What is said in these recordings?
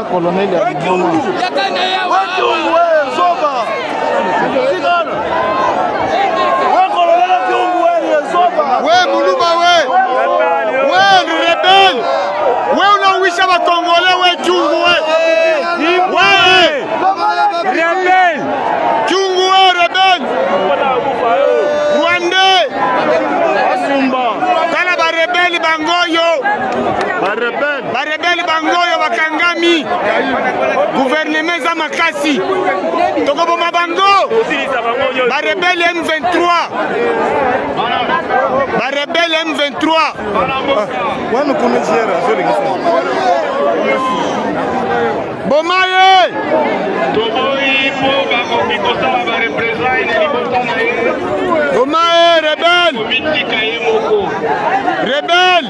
colonel ya Goma. Ouais, Moulouba, ouais. Ouais, rebelle. Ouais, on a ouïcha va Congolais, ouais, Tchungu, ouais. Ouais, rebelle. Tchungu, ouais, rebelle. Rwandais. Kala ba rebelle bangoyo. Ba rebelle bangoyo bakangami. Gouvernement za makasi. Toko boma bango. Ba rebelle M23. Ba rebelle M23. Ouais, nous connaissons Bomaye. Bomaye, rebelle. Rebelle.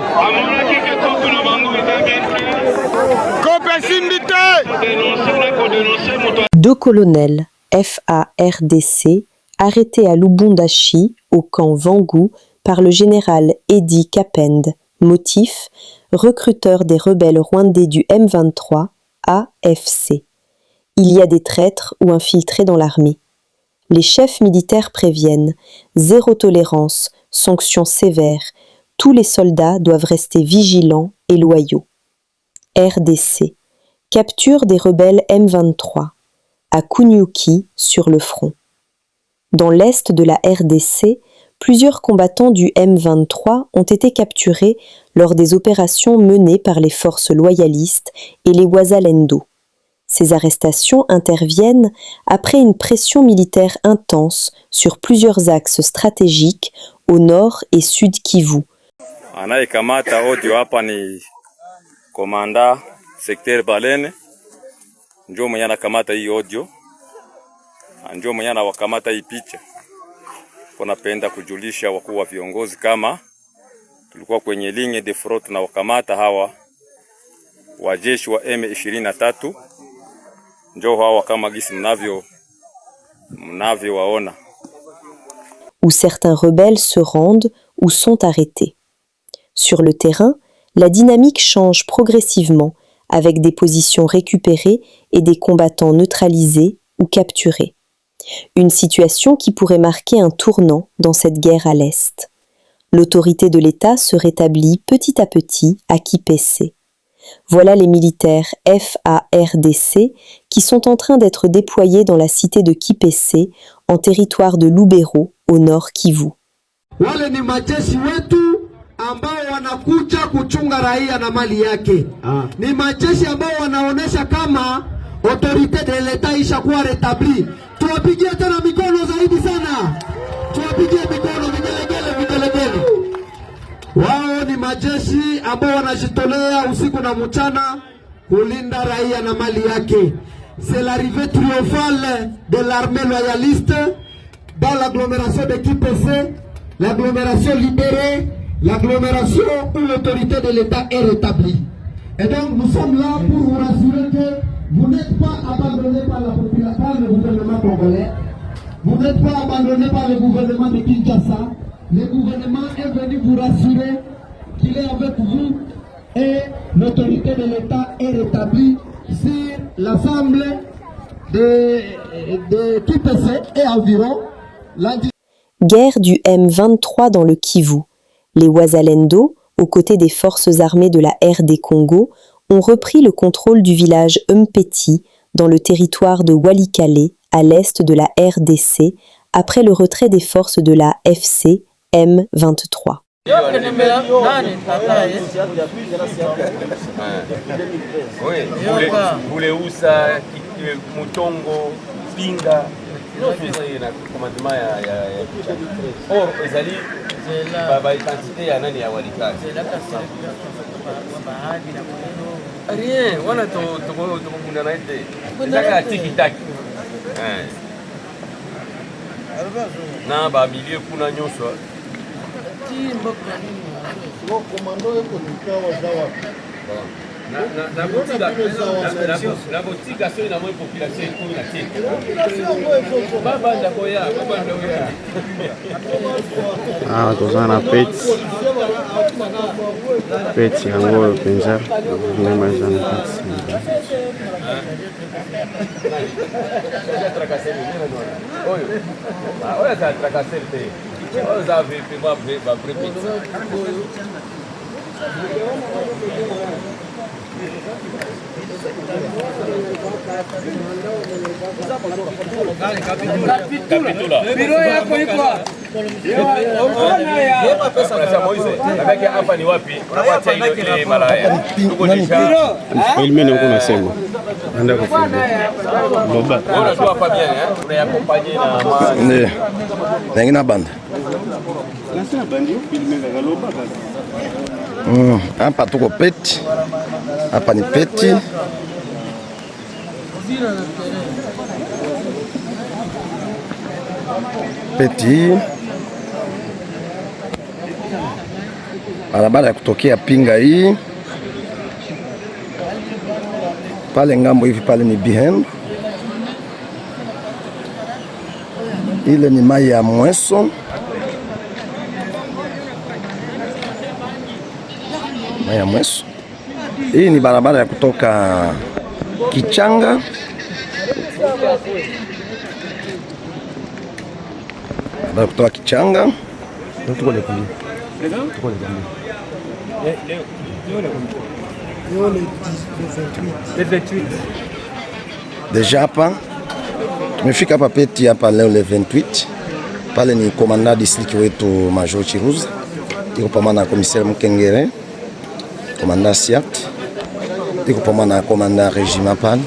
Deux colonels FARDC arrêtés à Lubumbashi, au camp Vangu, par le général Edi Kapend, motif recruteur des rebelles rwandais du M23, AFC. Il y a des traîtres ou infiltrés dans l'armée. Les chefs militaires préviennent, zéro tolérance, sanctions sévères, tous les soldats doivent rester vigilants et loyaux. RDC. Capture des rebelles M23 à Kunyuki sur le front. Dans l'est de la RDC, plusieurs combattants du M23 ont été capturés lors des opérations menées par les forces loyalistes et les Wazalendo. Ces arrestations interviennent après une pression militaire intense sur plusieurs axes stratégiques au nord et sud Kivu. Anayekamata audio hapa ni komanda sekter Balene, ndio mwenye anakamata hii audio, ndio mwenye anawakamata hii picha. Kunapenda kujulisha wakuu wa viongozi kama tulikuwa kwenye ligne de front na wakamata hawa wajeshi wa M23, ndio hawa kama gisi mnavyo waona. Où certains rebelles se rendent ou sont arrêtés. Sur le terrain, la dynamique change progressivement avec des positions récupérées et des combattants neutralisés ou capturés. Une situation qui pourrait marquer un tournant dans cette guerre à l'Est. L'autorité de l'État se rétablit petit à petit à Kipese. Voilà les militaires FARDC qui sont en train d'être déployés dans la cité de Kipese, en territoire de Lubero, au nord Kivu. Wale ni majeshi wetu ambao wanakuja kuchunga raia na mali yake. Ni majeshi ambao wanaonesha kama autorite de l'Etat ishakuwa retabli. Tuwapigie tena mikono zaidi sana. Tuwapigie mikono vigelegele. Wao ni majeshi ambao wanajitolea usiku na mchana kulinda raia na mali yake. C'est l'arrivée triomphale de l'armée loyaliste dans l'agglomération de Kipese, l'agglomération libérée, l'agglomération où l'autorité de l'État est rétablie. Et donc nous sommes là pour vous rassurer que vous n'êtes pas abandonnés par la population, par le gouvernement congolais. Vous n'êtes pas abandonnés par le gouvernement de Kinshasa. Le gouvernement est venu vous rassurer qu'il est avec vous et l'autorité de l'État est rétablie sur l'ensemble de Kipese et environ. Guerre du M23 dans le Kivu. Les Wazalendo, aux côtés des forces armées de la RD Congo, ont repris le contrôle du village Mpeti dans le territoire de Walikale, à l'est de la RDC, après le retrait des forces de la FC M23. Rien, wana to kuna naite. Ndaka tiki taki. Na ba milieu kuna nyoswa. Ti mboka nini? Wo komando yako nikawa zawa. na botika so na mo population ko na tika baba ndako ya toza na peti yango oyo mpenza ndema eza na kati oyo aza trakasel te oyo aza baprepiti Capitula. Biro yako iko. Sasa Moise, nataka hapa ni wapi? Unawacha ile malaya. Tuko nisha. Filme ni uko nasema. Enda kwa filme. Boba. Unajua hapa bien eh? Unayakompanye na Ndio. Nangina banda. Nasema bandi filme ngaloba kaza. Hapa tuko peti. Hapa ni peti. Peti. Barabara ya kutokea Pinga hii. Pale ngambo hivi pale ni Bihen. Ile ni mai ya Mweso. Mai ya Mweso. Hii ni barabara ya kutoka Kichanga. Barabara kutoka Kichanga. Tuko le kumi. Tuko le kumi. Le 28. Deja hapa tumefika hapa peti hapa leo le 28. Pale ni komanda district wetu Major Chiruza. Iko pamoja na commissaire Mkengere. Komanda Siat. Iko pamoja na komanda regiment pale.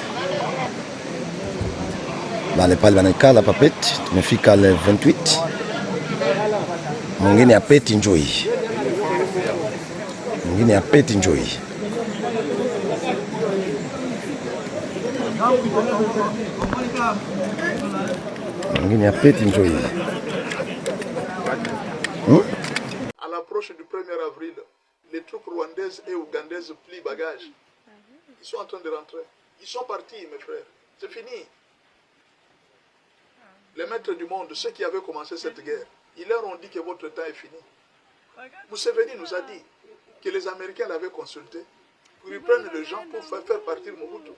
Bale pale banakala hapa peti. Tumefika le 28. Mwingine ya peti njoi. Mwingine ya peti njoi. Mwingine ya peti njoi. À l'approche du 1er avril, les troupes rwandaises et ougandaises plient bagages. Ils sont en train de rentrer. Ils sont partis, mes frères. C'est fini. Les maîtres du monde, ceux qui avaient commencé cette guerre, ils leur ont dit que votre temps est fini. Museveni nous a dit que les Américains l'avaient consulté pour y prendre les gens pour faire partir Mobutu.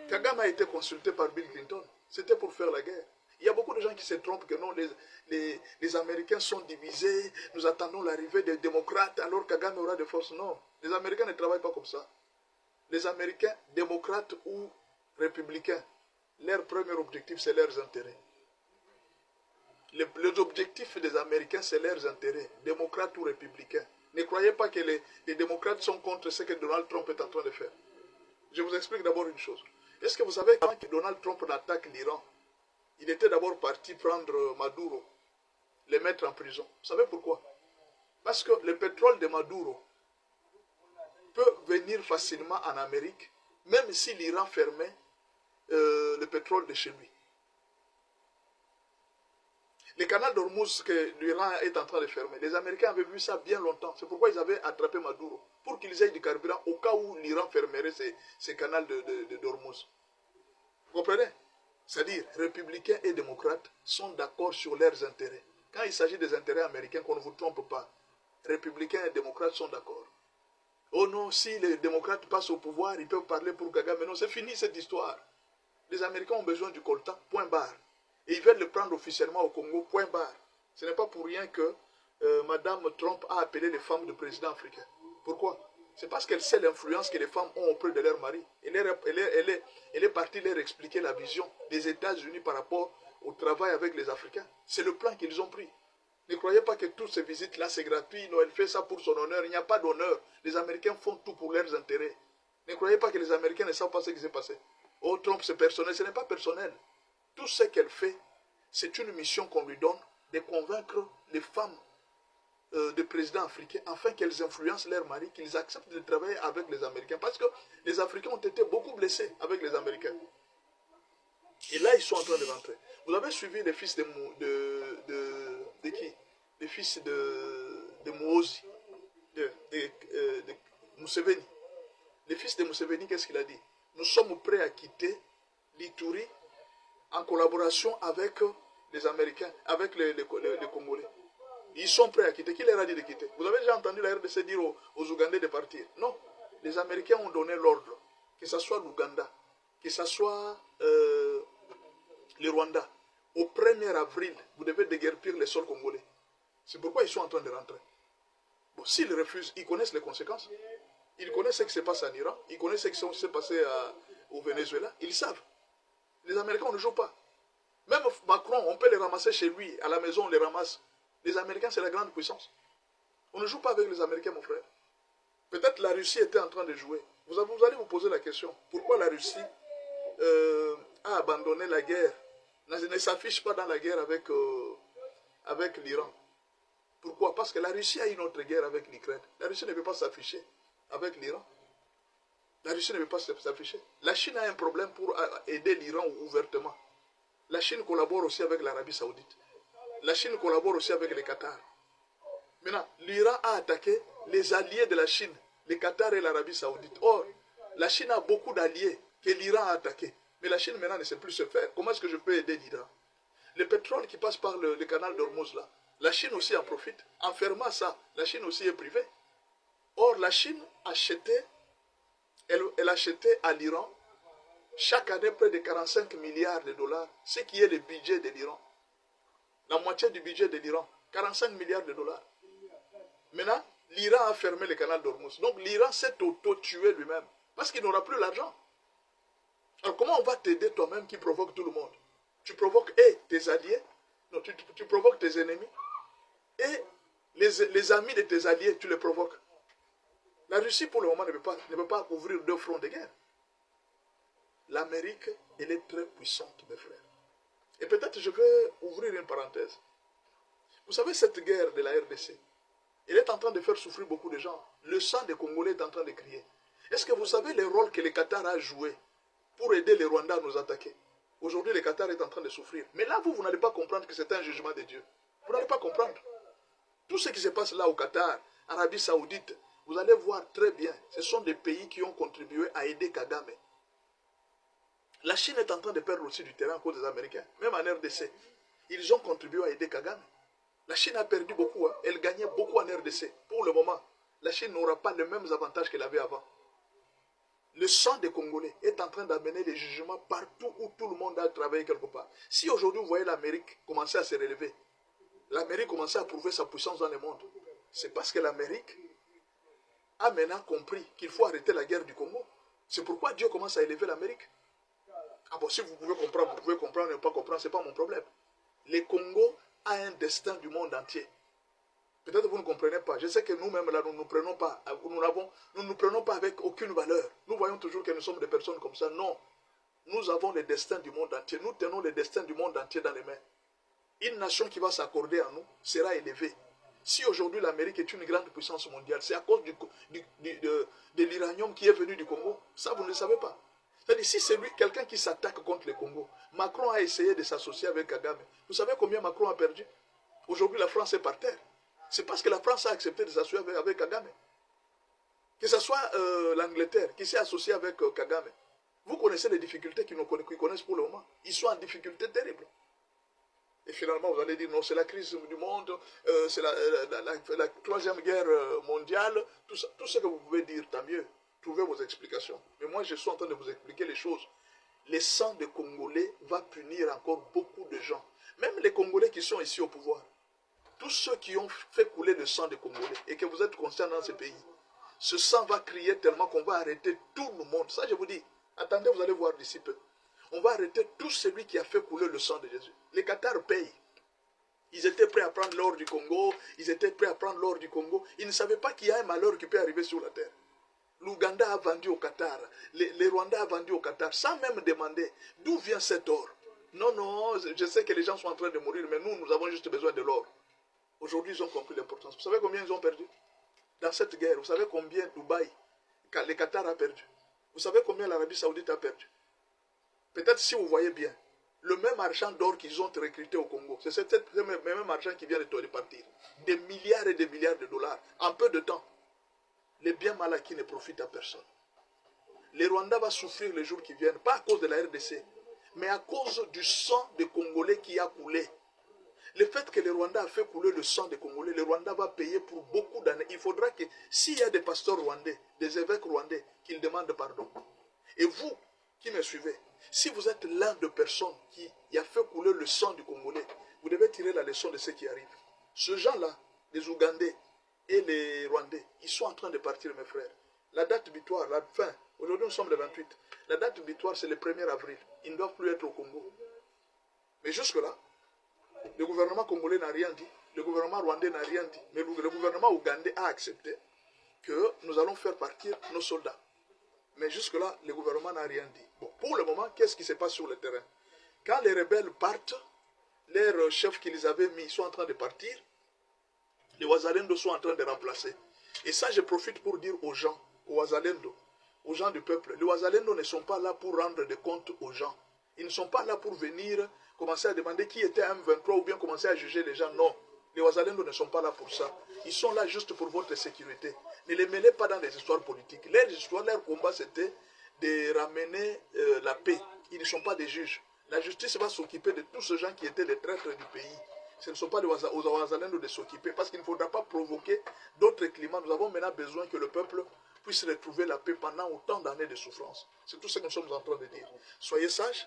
Kagame a été consulté par Bill Clinton. C'était pour faire la guerre. Il y a beaucoup de gens qui se trompent que non, les Américains sont divisés, nous attendons l'arrivée des démocrates, alors Kagame aura des forces. Non, les Américains ne travaillent pas comme ça. Les Américains, démocrates ou républicains, leur premier objectif, c'est leurs intérêts. Les objectifs des Américains, c'est leurs intérêts, démocrates ou républicains. Ne croyez pas que les démocrates sont contre ce que Donald Trump est en train de faire. Je vous explique d'abord une chose. Est-ce que vous savez qu'avant que Donald Trump attaque l'Iran, il était d'abord parti prendre Maduro, les mettre en prison. Vous savez pourquoi? Parce que le pétrole de Maduro peut venir facilement en Amérique, même si l'Iran fermait le pétrole de chez lui. Le canal d'Ormuz que l'Iran est en train de fermer, les Américains avaient vu ça bien longtemps. C'est pourquoi ils avaient attrapé Maduro, pour qu'ils aient du carburant au cas où l'Iran fermerait ces canaux d'Ormuz. Vous comprenez? C'est-à-dire, républicains et démocrates sont d'accord sur leurs intérêts. Quand il s'agit des intérêts américains, qu'on ne vous trompe pas, républicains et démocrates sont d'accord. Oh non, si les démocrates passent au pouvoir, ils peuvent parler pour Kagame. Mais non, c'est fini cette histoire. Les Américains ont besoin du coltan, point barre. Et ils veulent le prendre officiellement au Congo, point barre. Ce n'est pas pour rien que Madame Trump a appelé les femmes de présidents africains. Pourquoi? C'est parce qu'elle sait l'influence que les femmes ont auprès de leur mari. Elle est partie leur expliquer la vision des États-Unis par rapport au travail avec les Africains. C'est le plan qu'ils ont pris. Ne croyez pas que toutes ces visites-là, c'est gratuit. Non, elle fait ça pour son honneur. Il n'y a pas d'honneur. Les Américains font tout pour leurs intérêts. Ne croyez pas que les Américains ne savent pas ce qui s'est passé. Oh, Trump, c'est personnel. Ce n'est pas personnel. Tout ce qu'elle fait, c'est une mission qu'on lui donne de convaincre les femmes des présidents africains afin qu'elles influencent leurs maris, qu'ils acceptent de travailler avec les Américains. Parce que les Africains ont été beaucoup blessés avec les Américains. Et là, ils sont en train de rentrer. Vous avez suivi les fils de qui? Les fils de Muhoozi, de Museveni. Le fils de Museveni, qu'est-ce qu'il a dit? Nous sommes prêts à quitter l'Ituri en collaboration avec les Américains, avec les Congolais. Ils sont prêts à quitter. Qui leur a dit de quitter? Vous avez déjà entendu la RDC dire aux Ougandais de partir? Non. Les Américains ont donné l'ordre, que ce soit l'Ouganda, que ce soit le Rwanda. Au 1er avril, vous devez déguerpir les sols congolais. C'est pourquoi ils sont en train de rentrer. Bon, s'ils refusent, ils connaissent les conséquences. Ils connaissent ce qui se passe en Iran. Ils connaissent ce qui s'est passé au Venezuela. Ils savent. Les Américains ne jouent pas. Même Macron, on peut les ramasser chez lui. À la maison, on les ramasse. Les Américains, c'est la grande puissance. On ne joue pas avec les Américains, mon frère. Peut-être la Russie était en train de jouer. Vous allez vous poser la question. Pourquoi la Russie a abandonné la guerre, ne s'affiche pas dans la guerre avec l'Iran? Pourquoi? Parce que la Russie a une autre guerre avec l'Ukraine. La Russie ne veut pas s'afficher avec l'Iran. La Russie ne veut pas s'afficher. La Chine a un problème pour aider l'Iran ouvertement. La Chine collabore aussi avec l'Arabie Saoudite. La Chine collabore aussi avec le Qatar. Maintenant, l'Iran a attaqué les alliés de la Chine, le Qatar et l'Arabie Saoudite. Or, la Chine a beaucoup d'alliés que l'Iran a attaqués. Mais la Chine maintenant ne sait plus se faire. Comment est-ce que je peux aider l'Iran? Le pétrole qui passe par le canal d'Ormuz là, la Chine aussi en profite. En fermant ça, la Chine aussi est privée. Or, la Chine achetait, elle achetait à l'Iran chaque année près de 45 milliards de dollars, ce qui est le budget de l'Iran. La moitié du budget de l'Iran, 45 milliards de dollars. Maintenant, l'Iran a fermé le canal d'Ormuz. Donc l'Iran s'est auto-tué lui-même parce qu'il n'aura plus l'argent. Alors comment on va t'aider toi-même qui provoque tout le monde? Tu provoques tes alliés, non, tu provoques tes ennemis, et les amis de tes alliés, tu les provoques. La Russie pour le moment ne peut pas ouvrir deux fronts de guerre. L'Amérique, elle est très puissante, mes frères. Et peut-être je vais ouvrir une parenthèse. Vous savez, cette guerre de la RDC, elle est en train de faire souffrir beaucoup de gens. Le sang des Congolais est en train de crier. Est-ce que vous savez le rôle que le Qatar a joué pour aider les Rwandais à nous attaquer? Aujourd'hui, le Qatar est en train de souffrir. Mais là, vous n'allez pas comprendre que c'est un jugement de Dieu. Vous n'allez pas comprendre. Tout ce qui se passe là au Qatar, Arabie Saoudite, vous allez voir très bien. Ce sont des pays qui ont contribué à aider Kagame. La Chine est en train de perdre aussi du terrain à cause des Américains. Même en RDC, ils ont contribué à aider Kagame. La Chine a perdu beaucoup. Hein. Elle gagnait beaucoup en RDC. Pour le moment, la Chine n'aura pas les mêmes avantages qu'elle avait avant. Le sang des Congolais est en train d'amener les jugements partout où tout le monde a travaillé quelque part. Si aujourd'hui vous voyez l'Amérique commencer à se relever, l'Amérique commence à prouver sa puissance dans le monde, c'est parce que l'Amérique a maintenant compris qu'il faut arrêter la guerre du Congo. C'est pourquoi Dieu commence à élever l'Amérique. Ah bon, si vous pouvez comprendre, ne pas comprendre, ce n'est pas mon problème. Le Congo a un destin du monde entier. Peut-être que vous ne comprenez pas. Je sais que nous-mêmes, là, nous ne nous prenons pas avec aucune valeur. Nous voyons toujours que nous sommes des personnes comme ça. Non. Nous avons le destin du monde entier. Nous tenons le destin du monde entier dans les mains. Une nation qui va s'accorder à nous sera élevée. Si aujourd'hui l'Amérique est une grande puissance mondiale, c'est à cause de l'uranium qui est venu du Congo. Ça, vous ne le savez pas. C'est-à-dire, si c'est lui, quelqu'un qui s'attaque contre le Congo, Macron a essayé de s'associer avec Kagame. Vous savez combien Macron a perdu? Aujourd'hui, la France est par terre. C'est parce que la France a accepté de s'associer avec Kagame. Que ce soit l'Angleterre qui s'est associée avec Kagame. Vous connaissez les difficultés qu'ils connaissent pour le moment. Ils sont en difficulté terrible. Et finalement, vous allez dire, non, c'est la crise du monde, c'est la troisième guerre mondiale. Tout ce que vous pouvez dire, tant mieux. Trouvez vos explications. Mais moi, je suis en train de vous expliquer les choses. Le sang des Congolais va punir encore beaucoup de gens. Même les Congolais qui sont ici au pouvoir. Tous ceux qui ont fait couler le sang des Congolais et que vous êtes conscients dans ce pays, ce sang va crier tellement qu'on va arrêter tout le monde. Ça, je vous dis, attendez, vous allez voir d'ici peu. On va arrêter tout celui qui a fait couler le sang de Jésus. Les Qatars payent. Ils étaient prêts à prendre l'or du Congo. Ils étaient prêts à prendre l'or du Congo. Ils ne savaient pas qu'il y a un malheur qui peut arriver sur la terre. L'Ouganda a vendu au Qatar. Les Rwandais ont vendu au Qatar sans même demander d'où vient cet or. Non, non, je sais que les gens sont en train de mourir, mais nous avons juste besoin de l'or. Aujourd'hui, ils ont compris l'importance. Vous savez combien ils ont perdu dans cette guerre? Vous savez combien Dubaï, le Qatar a perdu? Vous savez combien l'Arabie Saoudite a perdu? Peut-être si vous voyez bien, le même argent d'or qu'ils ont recruté au Congo, c'est ce même argent qui vient de partir. Des milliards et des milliards de dollars en peu de temps. Les biens mal acquis ne profitent à personne. les Rwandais vont souffrir les jours qui viennent, pas à cause de la RDC, mais à cause du sang des Congolais qui a coulé. Le fait que le Rwanda a fait couler le sang des Congolais, le Rwanda va payer pour beaucoup d'années. Il faudra que, s'il y a des pasteurs rwandais, des évêques rwandais, qu'ils demandent pardon. Et vous, qui me suivez, si vous êtes l'un de personnes qui a fait couler le sang du Congolais, vous devez tirer la leçon de ce qui arrive. Ce gens-là, les Ougandais et les Rwandais, ils sont en train de partir, mes frères. La date butoir, la fin, aujourd'hui nous sommes le 28. La date butoir, c'est le 1er avril. Ils ne doivent plus être au Congo. Mais jusque-là, le gouvernement congolais n'a rien dit. Le gouvernement rwandais n'a rien dit. Mais le gouvernement ougandais a accepté que nous allons faire partir nos soldats. Mais jusque-là, le gouvernement n'a rien dit. Bon, pour le moment, qu'est-ce qui se passe sur le terrain? Quand les rebelles partent, leurs chefs qu'ils avaient mis sont en train de partir. Les Wazalendo sont en train de remplacer. Et ça, je profite pour dire aux gens, aux Wazalendo, aux gens du peuple, les Wazalendo ne sont pas là pour rendre des comptes aux gens. Ils ne sont pas là pour venir commencer à demander qui était M23 ou bien commencer à juger les gens. Non, les Wazalendo ne sont pas là pour ça. Ils sont là juste pour votre sécurité. Ne les mêlez pas dans des histoires politiques. Leur histoire, leur combat, c'était de ramener la paix. Ils ne sont pas des juges. La justice va s'occuper de tous ces gens qui étaient les traîtres du pays. Ce ne sont pas aux Wazalendo de s'occuper parce qu'il ne faudra pas provoquer d'autres climats. Nous avons maintenant besoin que le peuple puisse retrouver la paix pendant autant d'années de souffrance. C'est tout ce que nous sommes en train de dire. Soyez sages,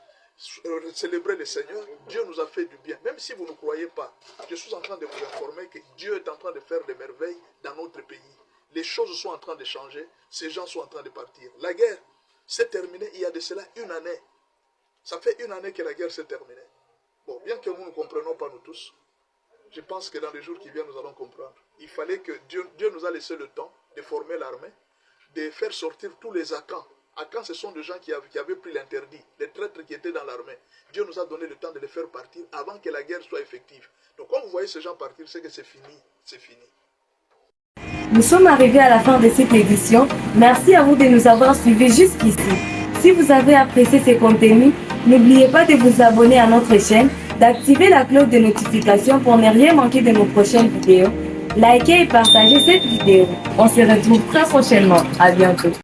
célébrez le Seigneur. Dieu nous a fait du bien. Même si vous ne croyez pas, je suis en train de vous informer que Dieu est en train de faire des merveilles dans notre pays. Les choses sont en train de changer. Ces gens sont en train de partir. La guerre s'est terminée il y a de cela une année. Ça fait une année que la guerre s'est terminée. Bon, bien que nous ne comprenions pas nous tous, je pense que dans les jours qui viennent, nous allons comprendre. Il fallait que Dieu nous a laissé le temps de former l'armée, de faire sortir tous les Akans. Akans, ce sont des gens qui avaient pris l'interdit, les traîtres qui étaient dans l'armée. Dieu nous a donné le temps de les faire partir avant que la guerre soit effective. Donc quand vous voyez ces gens partir, c'est que c'est fini. C'est fini. Nous sommes arrivés à la fin de cette édition. Merci à vous de nous avoir suivis jusqu'ici. Si vous avez apprécié ces contenus, n'oubliez pas de vous abonner à notre chaîne, d'activer la cloche de notification pour ne rien manquer de nos prochaines vidéos. Likez et partagez cette vidéo. On se retrouve très prochainement. À bientôt.